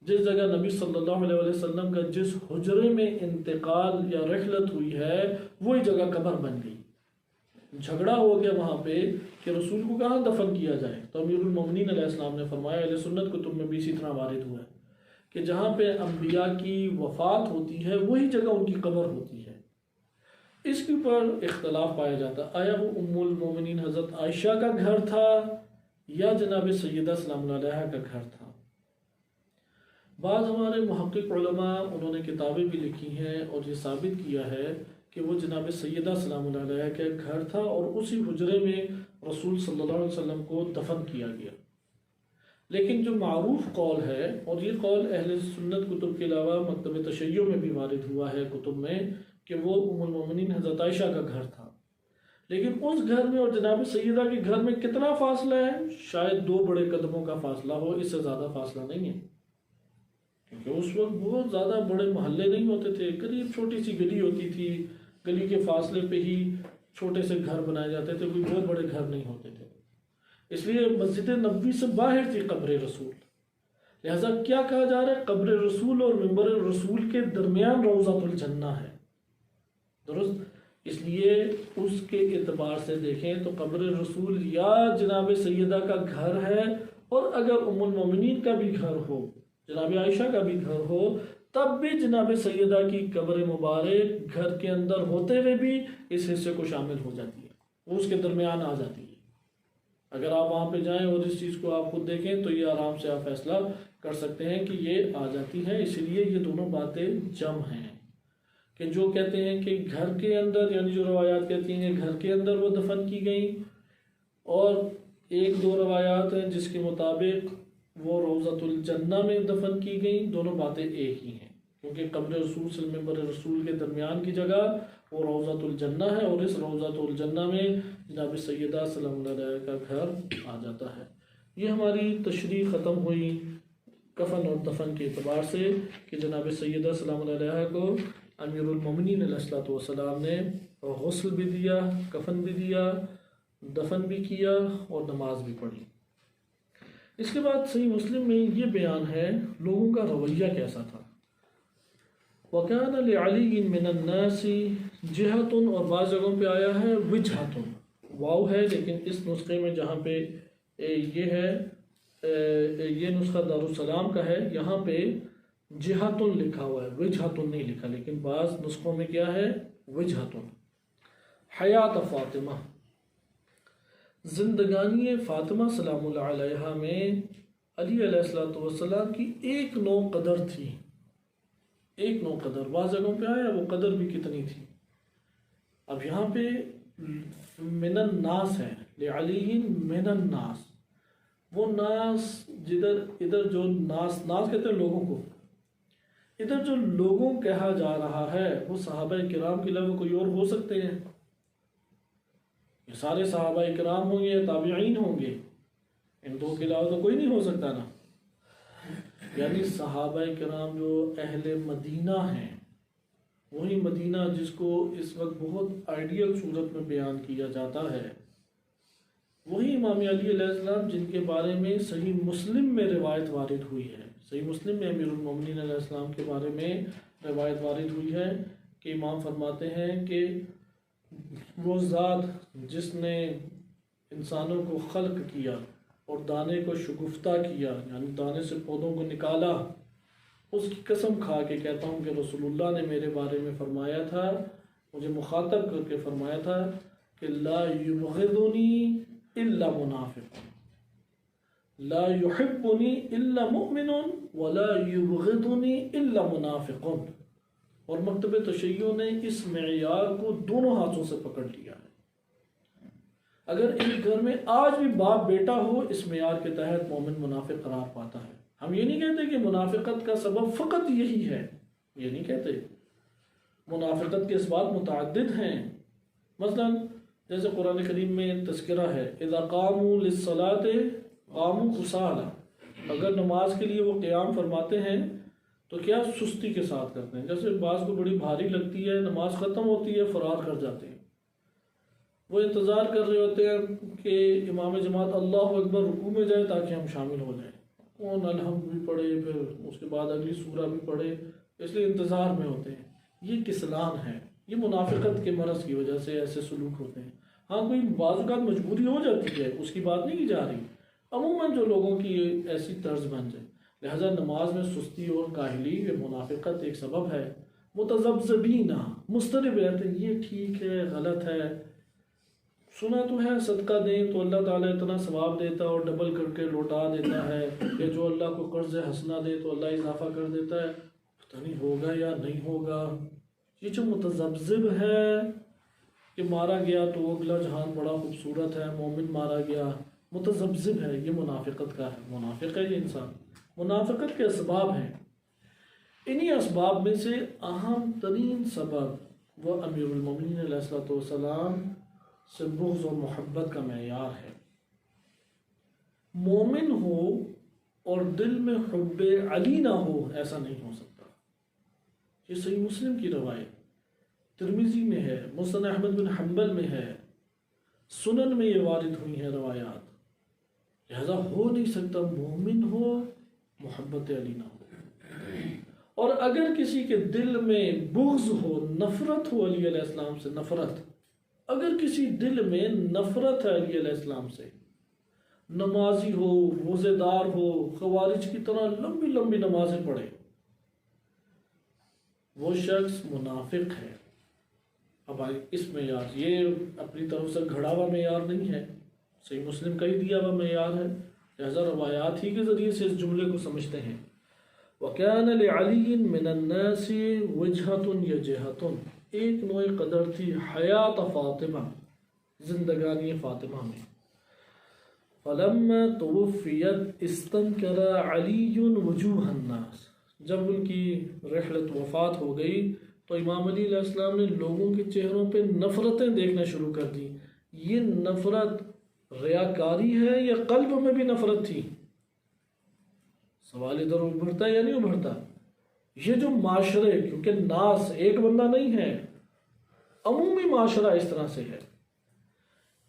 جس جگہ نبی صلی اللہ علیہ وسلم کا جس حجرے میں انتقال یا رحلت ہوئی ہے وہی جگہ قبر بن گئی۔ جھگڑا ہو گیا وہاں پہ کہ رسول کو کہاں دفن کیا جائے، تو امیر المومنین علیہ السلام نے فرمایا، اہل سنت کتب میں بھی اسی طرح وارد ہوا ہے کہ جہاں پہ انبیاء کی وفات ہوتی ہے وہی جگہ ان کی قبر ہوتی ہے۔ اس کے اوپر اختلاف پایا جاتا ہے، آیا وہ ام المومنین حضرت عائشہ کا گھر تھا یا جناب سیدہ سلام اللہ علیہا کا گھر تھا۔ بعض ہمارے محقق علماء انہوں نے کتابیں بھی لکھی ہیں اور یہ ثابت کیا ہے کہ وہ جناب سیدہ سلام اللہ علیہا کا گھر تھا اور اسی حجرے میں رسول صلی اللہ علیہ وسلم کو دفن کیا گیا۔ لیکن جو معروف قول ہے، اور یہ قول اہل سنت کتب کے علاوہ مکتب تشیع میں بھی وارد ہوا ہے کتب میں، کہ وہ ام المومنین حضرت عائشہ کا گھر تھا۔ لیکن اس گھر میں اور جناب سیدہ کے گھر میں کتنا فاصلہ ہے؟ شاید 2 بڑے قدموں کا فاصلہ ہو، اس سے زیادہ فاصلہ نہیں ہے، کیونکہ اس وقت بہت زیادہ بڑے محلے نہیں ہوتے تھے، قریب چھوٹی سی گلی ہوتی تھی، گلی کے فاصلے پہ ہی چھوٹے سے گھر بنائے جاتے تھے، کوئی بہت بڑے گھر نہیں ہوتے تھے۔ اس لیے مسجد نبوی سے باہر تھی قبر رسول، لہذا کیا کہا جا رہا ہے؟ قبر رسول اور منبر رسول کے درمیان روضۃ الجنہ ہے، درست؟ اس لیے اس کے اعتبار سے دیکھیں تو قبر رسول یا جناب سیدہ کا گھر ہے، اور اگر ام المومنین کا بھی گھر ہو، جناب عائشہ کا بھی گھر ہو، تب بھی جناب سیدہ کی قبر مبارک گھر کے اندر ہوتے ہوئے بھی اس حصے کو شامل ہو جاتی ہے، وہ اس کے درمیان آ جاتی ہے۔ اگر آپ وہاں پہ جائیں اور اس چیز کو آپ خود دیکھیں تو یہ آرام سے آپ فیصلہ کر سکتے ہیں کہ یہ آ جاتی ہے۔ اس لیے یہ دونوں باتیں جمع ہیں کہ جو کہتے ہیں کہ گھر کے اندر، یعنی جو روایات کہتی ہیں کہ گھر کے اندر وہ دفن کی گئیں، اور 1-2 روایات ہیں جس کے مطابق وہ روضۃ الجنہ میں دفن کی گئیں، دونوں باتیں ایک ہی ہیں، کیونکہ قبر رسول صلی اللہ علیہ وسلم رسول کے درمیان کی جگہ وہ روضۃ الجنہ ہے، اور اس روضۃ الجنہ میں جناب سیدہ سلام اللہ علیہا کا گھر آ جاتا ہے۔ یہ ہماری تشریح ختم ہوئی کفن اور دفن کے اعتبار سے کہ جناب سیدہ سلام اللہ علیہا کو امیر المومنین علیہ السلام نے غسل بھی دیا، کفن بھی دیا، دفن بھی کیا اور نماز بھی پڑھی۔ اس کے بعد صحیح مسلم میں یہ بیان ہے لوگوں کا رویہ کیسا تھا۔ وَكَانَ لِعَلِيٍّ مِّنَ النَّاسِ جِهَةٌ، اور بعض جگہوں پہ آیا ہے وجہتٌ، واو ہے، لیکن اس نسخے میں جہاں پہ یہ ہے، یہ نسخہ دارالسلام کا ہے، یہاں پہ جہتٌ لکھا ہوا ہے، وجہتٌ نہیں لکھا، لیکن بعض نسخوں میں کیا ہے؟ وجہتٌ۔ حیات فاطمہ، زندگانی فاطمہ سلام اللہ علیہا میں علی علیہ السلام کی 1 نو قدر تھی، 1 نو قدر۔ بعض جگہوں پہ آیا وہ قدر بھی کتنی تھی۔ اب یہاں پہ من الناس ہے، لعلی من الناس، وہ ناس ادھر جو ناس کہتے ہیں لوگوں کو، ادھر جو لوگوں کہا جا رہا ہے وہ صحابہ کرام کے علاوہ کوئی اور ہو سکتے ہیں؟ یہ سارے صحابہ کرام ہوں گے یا تابعین ہوں گے؟ ان 2 کے علاوہ تو کوئی نہیں ہو سکتا نا۔ یعنی صحابہ کرام جو اہل مدینہ ہیں، وہی مدینہ جس کو اس وقت بہت آئیڈیل صورت میں بیان کیا جاتا ہے، وہی امام علی علیہ السلام جن کے بارے میں صحیح مسلم میں روایت وارد ہوئی ہے، صحیح مسلم میں امیر المومنین علیہ السلام کے بارے میں روایت وارد ہوئی ہے کہ امام فرماتے ہیں کہ وہ ذات جس نے انسانوں کو خلق کیا اور دانے کو شگفتہ کیا، یعنی دانے سے پودوں کو نکالا، اس کی قسم کھا کے کہتا ہوں کہ رسول اللہ نے میرے بارے میں فرمایا تھا، مجھے مخاطب کر کے فرمایا تھا کہ لا یبغضنی الا منافق، لا یحبنی الا مؤمن ولا یبغضنی الا منافق۔ اور مکتب تشیع نے اس معیار کو دونوں ہاتھوں سے پکڑ لیا ہے۔ اگر ایک گھر میں آج بھی باپ بیٹا ہو، اس معیار کے تحت مومن منافق قرار پاتا ہے۔ ہم یہ نہیں کہتے کہ منافقت کا سبب فقط یہی ہے، یہ نہیں کہتے، منافقت کے اسباب متعدد ہیں۔ مثلا جیسے قرآن کریم میں تذکرہ ہے اذا قاموا للصلاۃ قاموا کسالى، اگر نماز کے لیے وہ قیام فرماتے ہیں تو کیا سستی کے ساتھ کرتے ہیں، جیسے بعض کو بڑی بھاری لگتی ہے، نماز ختم ہوتی ہے فرار کر جاتے ہیں، وہ انتظار کر رہے ہوتے ہیں کہ امام جماعت اللہ اکبر رکوع میں جائے تاکہ ہم شامل ہو جائیں، کون الحمد بھی پڑھے پھر اس کے بعد اگلی سورہ بھی پڑھے، اس لیے انتظار میں ہوتے ہیں۔ یہ کسلان ہے، یہ منافقت کے مرض کی وجہ سے ایسے سلوک ہوتے ہیں۔ ہاں کوئی بعض اوقات مجبوری ہو جاتی ہے، اس کی بات نہیں کی جا رہی، عموماً جو لوگوں کی ایسی طرز بن جائے، لہذا نماز میں سستی اور کاہلی یہ منافقت ایک سبب ہے۔ متذبذبین مضطرب رہتے ہیں، یہ ٹھیک ہے غلط ہے، سنا تو ہے صدقہ دیں تو اللہ تعالیٰ اتنا ثواب دیتا ہے اور ڈبل کر کے لوٹا دیتا ہے، کہ جو اللہ کو قرض حسنہ دے تو اللہ اضافہ کر دیتا ہے، پتہ نہیں ہوگا یا نہیں ہوگا۔ یہ جو متذبذب ہے کہ مارا گیا تو اگلا جہان بڑا خوبصورت ہے، مومن مارا گیا، متذبذب ہے، یہ منافقت کا ہے، منافق ہے یہ انسان۔ منافقت کے اسباب ہیں، انہی اسباب میں سے اہم ترین سبب وہ امیر المومنین علیہ السلام سے بغض اور محبت کا معیار ہے۔ مومن ہو اور دل میں حب علی نہ ہو، ایسا نہیں ہو سکتا۔ یہ صحیح مسلم کی روایت ترمذی میں ہے، مسند احمد بن حنبل میں ہے، سنن میں یہ وارد ہوئی ہیں روایات، لہذا ہو نہیں سکتا مومن ہو محبت علی نہ ہو۔ اور اگر کسی کے دل میں بغض ہو، نفرت ہو علی علیہ السلام سے، نفرت، اگر کسی دل میں نفرت ہے علی علیہ السلام سے، نمازی ہو، روزے دار ہو، خوارج کی طرح لمبی لمبی نمازیں پڑھے، وہ شخص منافق ہے۔ اب اس معیار، یہ اپنی طرف سے گھڑا ہوا معیار نہیں ہے، صحیح مسلم کا ہی دیا ہوا معیار ہے، لہذا روایات ہی کے ذریعے سے اس جملے کو سمجھتے ہیں۔ وَكَانَ لِعَلِيٍّ مِّنَ النَّاسِ وِجْهَةٌ يَجِهَةٌ، ایک نوع قدر تھی حیات فاطمہ، زندگانی فاطمہ میں۔ فَلَمَّا تُوفِّيَتْ اسْتَنْكَرَ عَلِيٌّ وُجُوهَ النَّاسِ، جب ان کی رحلت وفات ہو گئی تو امام علی علیہ السلام نے لوگوں کے چہروں پہ نفرتیں دیکھنا شروع کر دی۔ یہ نفرت ریاکاری ہے یا قلب میں بھی نفرت تھی؟ سوال ادھر ابھرتا ہے یا نہیں ابھرتا؟ یہ جو معاشرے، کیونکہ ناس ایک بندہ نہیں ہے، عمومی معاشرہ اس طرح سے ہے،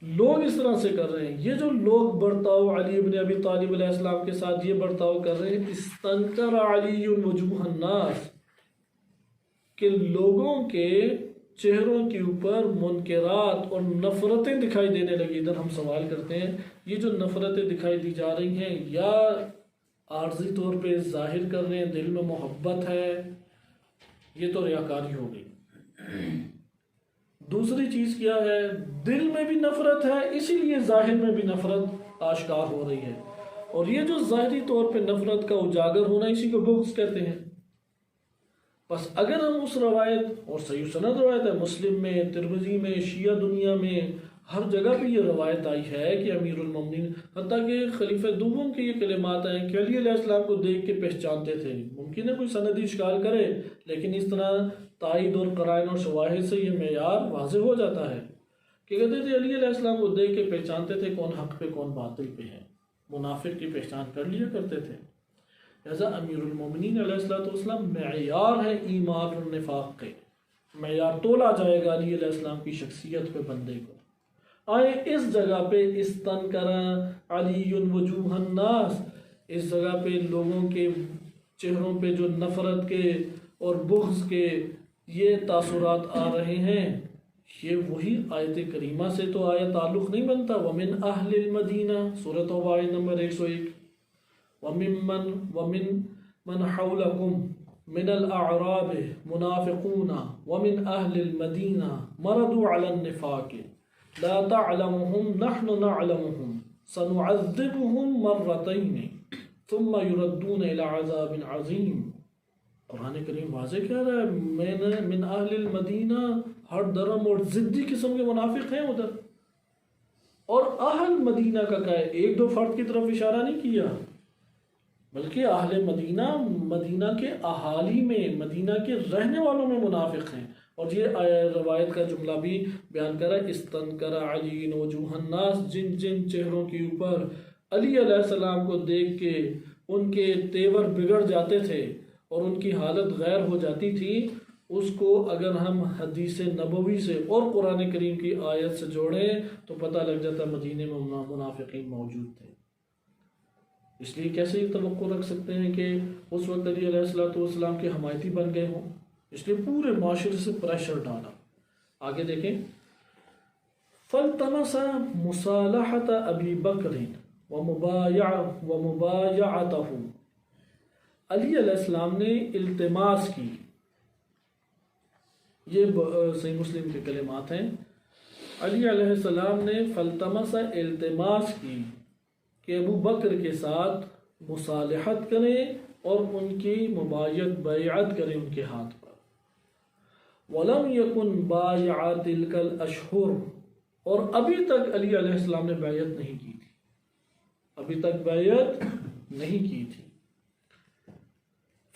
لوگ اس طرح سے کر رہے ہیں، یہ جو لوگ برتاؤ علی ابن ابی طالب علیہ السلام کے ساتھ یہ برتاؤ کر رہے ہیں، استنکر علی وجوہ الناس، کہ لوگوں کے چہروں کے اوپر منکرات اور نفرتیں دکھائی دینے لگی۔ ادھر ہم سوال کرتے ہیں، یہ جو نفرتیں دکھائی دی جا رہی ہیں، یا عارضی طور پہ ظاہر کر رہے ہیں دل میں محبت ہے، یہ تو ریاکاری ہو گئی۔ دوسری چیز کیا ہے، دل میں بھی نفرت ہے، اسی لیے ظاہر میں بھی نفرت آشکار ہو رہی ہے، اور یہ جو ظاہری طور پہ نفرت کا اجاگر ہونا، اسی کو بغض کہتے ہیں۔ بس اگر ہم اس روایت، اور صحیح سند روایت ہے، مسلم میں، ترمذی میں، شیعہ دنیا میں ہر جگہ پہ یہ روایت آئی ہے کہ امیر المومنین، حتیٰ کہ خلیفہ دوم کے یہ کلمات ہیں کہ علی علیہ السلام کو دیکھ کے پہچانتے تھے۔ ممکن ہے کوئی سندی اشکال کرے، لیکن اس طرح تائید اور قرائن اور شواہد سے یہ معیار واضح ہو جاتا ہے کہ کہتے تھے علی علیہ السلام کو دیکھ کے پہچانتے تھے کون حق پہ کون باطل پہ ہے، منافق کی پہچان کر لیا کرتے تھے۔ لہذا امیر المومنین علیہ السلام معیار ہے ایمان اور نفاق کے، معیار تولا جائے گا علی علیہ السلام کی شخصیت پہ بندے کو۔ آئے اس جگہ پہ استنکر علی وجوہ الناس، اس جگہ پہ لوگوں کے چہروں پہ جو نفرت کے اور بغض کے یہ تاثرات آ رہے ہیں، یہ وہی آیت کریمہ سے تو آیا تعلق نہیں بنتا۔ وَمِنْ أَهْلِ الْمَدِينَةِ سورۃ توبہ آیت نمبر 101، وَمِن مَنْ حَوْلَكُمْ مِنَ الْأَعْرَابِ مُنَافِقُونَ وَمِنْ أَهْلِ الْمَدِينَةِ مَرَضُوا عَلَى النِّفَاقِ لَا تَعْلَمُهُمْ نَحْنُ نَعْلَمُهُمْ سَنُعَذِّبُهُمْ مَرَّتَيْنِ ثُمَّ يُرَدُّونَ إِلَى عَذَابٍ عَظِيمٍ۔ قرآن کریم واضح کہہ رہا ہے، من اہل المدینہ، ہر درم اور ضدی قسم کے منافق ہیں ادھر۔ اور اہل مدینہ کا کہا ہے، ایک دو فرد کی طرف اشارہ نہیں کیا، بلکہ اہل مدینہ، مدینہ کے اہالی میں، مدینہ کے رہنے والوں میں منافق ہیں۔ اور یہ روایت کا جملہ بھی بیان کرا، استنکر علی وجوہ الناس، جن جن چہروں کے اوپر علی علیہ السلام کو دیکھ کے ان کے تیور بگڑ جاتے تھے اور ان کی حالت غیر ہو جاتی تھی، اس کو اگر ہم حدیث نبوی سے اور قرآن کریم کی آیت سے جوڑیں تو پتہ لگ جاتا مدینے میں منافقین موجود تھے۔ اس لیے کیسے یہ توقع رکھ سکتے ہیں کہ اس وقت علی علیہ السلام کے حمایتی بن گئے ہوں؟ اس لیے پورے معاشرے سے پریشر ڈالا۔ آگے دیکھیں، فَالْتَمَسَ مُصَالَحَةَ أَبِي بَكْرٍ وَمُبَايَعَتَهُ، علی علیہ السلام نے التماس کی، یہ صحیح مسلم کے کلمات ہیں، علی علیہ السلام نے فَالْتَمَسَ التماس کی کہ ابو بکر کے ساتھ مصالحت کریں اور ان کی بیعت کریں ان کے ہاتھ پر۔ وَلَمْ يَكُنْ بَائِعَ تِلْكَ الْأَشْهُرُ، اور ابھی تک علی علیہ السلام نے بیعت نہیں کی تھی، ابھی تک بیعت نہیں کی تھی۔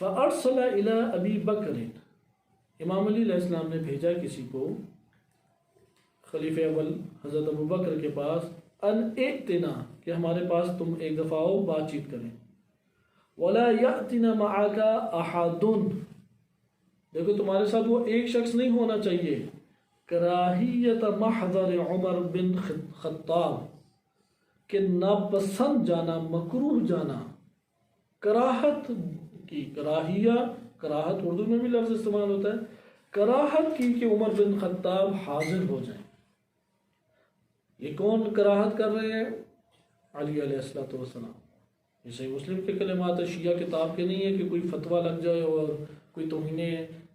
فَأَرْسَلَ إِلَىٰ أَبِي بَكْرٍ، امام علی علیہ السلام نے بھیجا کسی کو، خلیفہ اول حضرت ابو بکر کے پاس، ان ائتنا، کہ ہمارے پاس تم ایک دفعہ آؤ بات چیت کریں۔ ولا یأتنا معک احد، دیکھو تمہارے ساتھ وہ ایک شخص نہیں ہونا چاہیے، کراہیت محضر عمر بن خطاب، کہ ناپسند جانا، مکروہ جانا، کراہت کی، کراہت اردو میں بھی لفظ استعمال ہوتا ہے، کراہت کی کہ عمر بن خطاب حاضر ہو جائیں۔ یہ کون کراہت کر رہے ہیں؟ علی علیہ السلام۔ یہ صحیح مسلم کے کلمات ہے، شیعہ کتاب کے نہیں ہے کہ کوئی فتویٰ لگ جائے اور کوئی توہین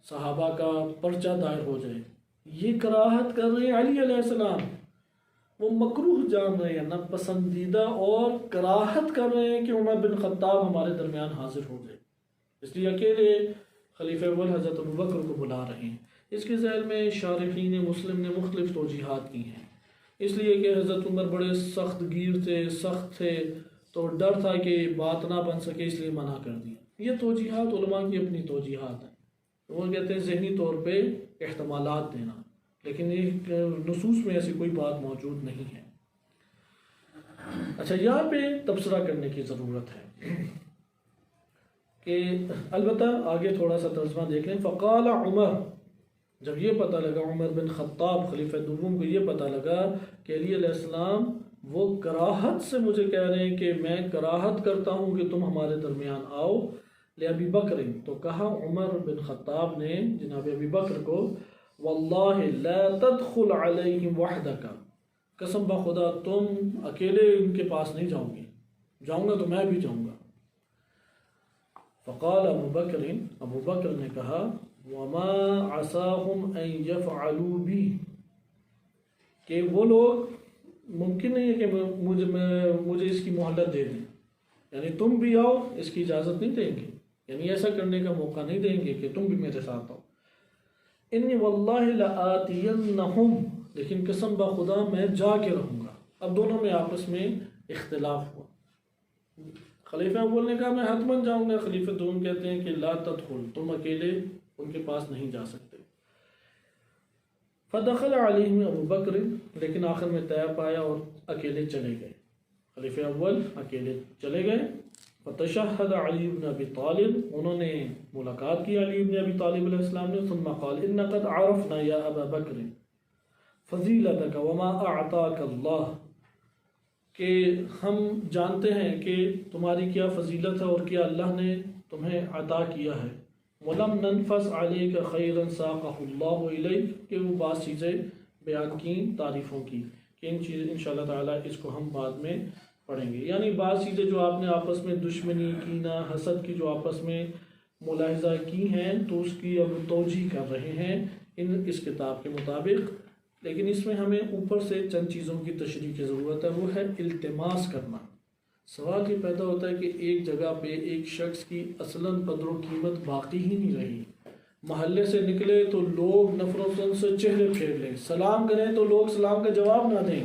صحابہ کا پرچہ دائر ہو جائے۔ یہ کراہت کر رہے ہیں علی علیہ السلام، وہ مکروہ جان رہے ہیں، ناپسندیدہ، اور کراہت کر رہے ہیں کہ عمر بن خطاب ہمارے درمیان حاضر ہو جائے، اس لیے اکیلے خلیفہ اول حضرت ابو بکر کو بلا رہے ہیں۔ اس کے ذیل میں شارحین مسلم نے مختلف توجیحات کی ہیں، اس لیے کہ حضرت عمر بڑے سخت گیر تھے، سخت تھے، تو ڈر تھا کہ بات نہ بن سکے، اس لیے منع کر دیا۔ یہ توجیحات علماء کی اپنی توجیحات ہیں، وہ کہتے ہیں ذہنی طور پہ احتمالات دینا، لیکن یہ نصوص میں ایسی کوئی بات موجود نہیں ہے۔ اچھا، یہاں پہ تبصرہ کرنے کی ضرورت ہے کہ البتہ آگے تھوڑا سا ترجمہ دیکھ لیں۔ فقال عمر، جب یہ پتہ لگا عمر بن خطاب خلیفہ دوم کو یہ پتہ لگا کہ علی علیہ السلام وہ کراہت سے مجھے کہہ رہے ہیں کہ میں کراہت کرتا ہوں کہ تم ہمارے درمیان آؤ، لأبی بکر، تو کہا عمر بن خطاب نے جناب ابی بکر کو، واللہ لا تدخل علیہم وحدک، قسم بخدا تم اکیلے ان کے پاس نہیں جاؤں گی، جاؤں گا تو میں بھی جاؤں گا۔ فقال ابو بکر نے کہا، وما عساهم ان يفعلوا بی، کہ وہ لوگ ممکن نہیں ہے کہ مجھے اس کی مہلت دے دیں، یعنی تم بھی آؤ، اس کی اجازت نہیں دیں گے، یعنی ایسا کرنے کا موقع نہیں دیں گے کہ تم بھی میرے ساتھ آؤ۔ انی واللہ لآتینہم، لیکن قسم بخدا میں جا کے رہوں گا۔ اب دونوں میں آپس میں اختلاف ہوا، خلیفہ اول نے کہا میں حتماً جاؤں گا، خلیفہ دوم کہتے ہیں کہ لا تدخل، تم اکیلے ان کے پاس نہیں جا سکتے۔ فدخل علیہم ابو بکر، لیکن آخر میں طے پایا اور اکیلے چلے گئے، خلیفہ اول اکیلے چلے گئے۔ فتشہد علی بن ابی طالب، انہوں نے ملاقات کی علی بن ابی طالب علیہ السلام نے، ثم قال ان قد عرفنا یا ابا بکر فضیلتک وما اعطاک اللہ، کہ ہم جانتے ہیں کہ تمہاری کیا فضیلت ہے اور کیا اللہ نے تمہیں عطا کیا ہے۔ وَلَمْ نَنْفَسْ عَلَيْكَ خَيْرًا سَاقَهُ اللَّهُ إِلَيْكَ، کہ وہ بعض چیزیں بیان کی تعریفوں کی، کہ ان چیزیں انشاءاللہ تعالیٰ اس کو ہم بعد میں پڑھیں گے، یعنی بعض چیزیں جو آپ نے آپس میں دشمنی، کینہ، حسد کی جو آپس میں ملاحظہ کی ہیں تو اس کی اب توجیح کر رہے ہیں اس کتاب کے مطابق، لیکن اس میں ہمیں اوپر سے چند چیزوں کی تشریح کی ضرورت ہے، وہ ہے التماس کرنا۔ سوال یہ پیدا ہوتا ہے کہ ایک جگہ پہ ایک شخص کی اصلاً قدر و قیمت باقی ہی نہیں رہی، محلے سے نکلے تو لوگ نفرت سے چہرے پھیر لیں، سلام کریں تو لوگ سلام کا جواب نہ دیں،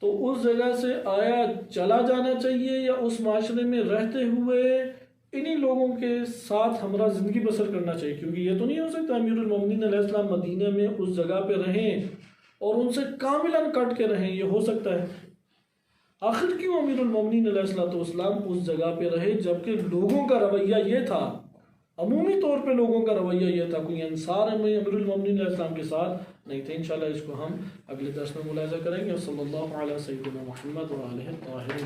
تو اس جگہ سے آیا چلا جانا چاہیے یا اس معاشرے میں رہتے ہوئے انہی لوگوں کے ساتھ ہمراہ زندگی بسر کرنا چاہیے؟ کیونکہ یہ تو نہیں ہو سکتا امیر المومنین علیہ السلام مدینہ میں اس جگہ پہ رہیں اور ان سے کاملاً کٹ کے رہیں، یہ ہو سکتا ہے؟ آخر کیوں امیر المومنین علیہ السلام اس جگہ پہ رہے جبکہ لوگوں کا رویہ یہ تھا، عمومی طور پہ لوگوں کا رویہ یہ تھا، کوئی انصار میں امیر المومنین علیہ السلام کے ساتھ نہیں تھے؟ انشاءاللہ اس کو ہم اگلے درس میں ملاحظہ کریں گے۔ صلی اللہ علیہ سیدنا محمد و آلہ الطاہرین۔